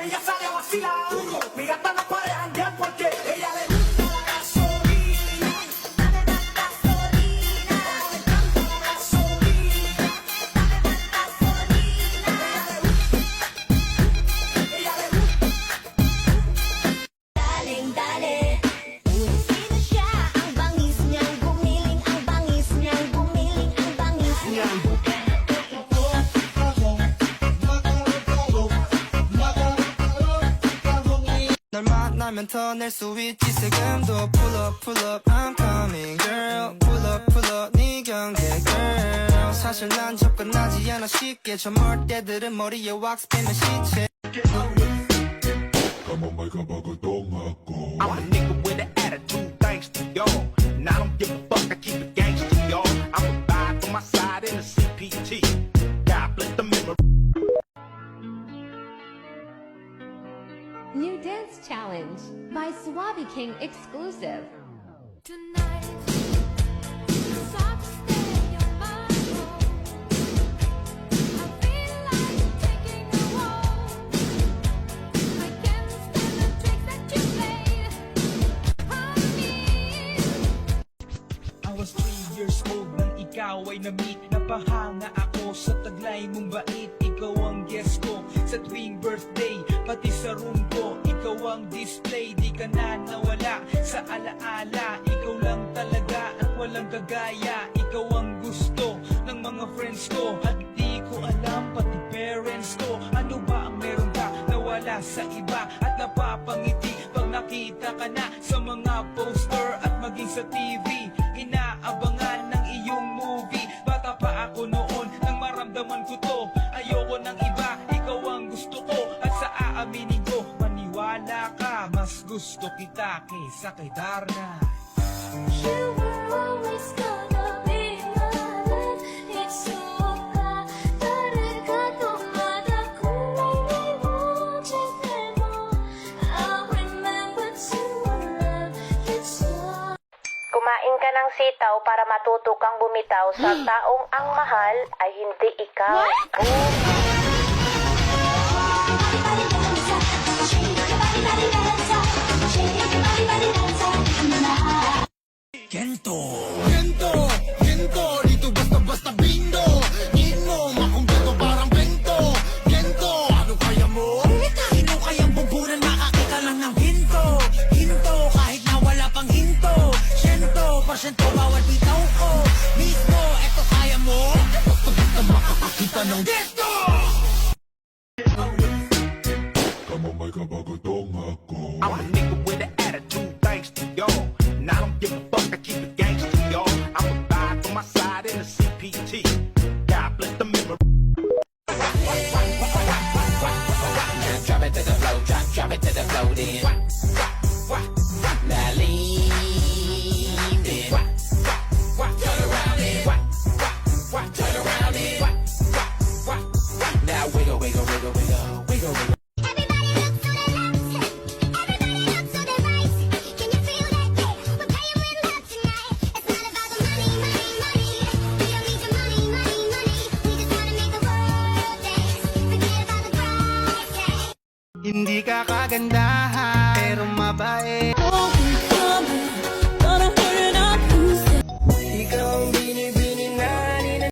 ella sale a vacilar. Mi gata no puede janguear porque ella le gusta la gasolina. Dame más gasolina. Le encanta la gasolina. Dame más gasolina. Ella le gusta. Daling dali. Sino siya? Ang bangis niyang gumiling. Ang bangis niyang gumiling. Ang bangis niyang 널 만나면 더 낼 수 있지 세금도 pull up pull up I'm coming girl pull up 네 경계 girl 사실 난 접근하지 않아 쉽게 저 멀때들은 머리에 왁스 빼면 시체 I'm a nigga with an attitude, thanks to y'all. And I don't give a fuck, I keep it gangster, y'all. I'm a vibe on my side in the CPT. God bless the memory. New Dance Challenge by Swabi King exclusive. Tonight, soft stay on my own. I feel like taking a walk. I can't stand the tricks that you play on me. I was 3 years old nang ikaw ay na-meet. Napahanga ako sa taglay mong bait. Ikaw ang guest ko sa tuwing birthday, pati sa room ko. Ikaw ang display, di ka na nawala sa alaala. Ikaw lang talaga at walang kagaya. Ikaw ang gusto ng mga friends ko. At di ko alam pati parents ko. Ano ba ang meron ka na wala sa iba? At napapangiti pag nakita ka na sa mga poster at maging sa TV. Inaabangan ng iyong movie. Bata pa ako noon nang maramdaman ko to. Ayoko ng iba, ikaw ang gusto ko. At sa aaminin ko, maniwala ka, mas gusto kita kaysa kay Darna. You were always gonna be my love. It's so hard. 다르가 또마다 꿈이 멈추는 너. I remember to love you so. Kumain ka ng sitaw para matuto kang bumitaw sa taong ang mahal ay hindi ikaw. Gento, dito basta bindo. Din mo, makumpleto parang bento. Gento, ano kaya mo? Sino kayang bubunan makakita lang ng hinto, kahit na wala pang hinto. 100% bawat bitaw ko. Mismo, eto kaya mo? Basta makakakita ng gento. I'm a nigga with an attitude, thanks to y'all. And I don't give a fuck, I keep it gangster, y'all. I'm a vibe on my side in the CPT. God bless the memory. Drop it to the flow, drop it to the flow then. Now lean then. Turn around then. Turn around then. Now wiggle, wiggle, wiggle, wiggle, wiggle, wiggle. Hindi ka kagandahan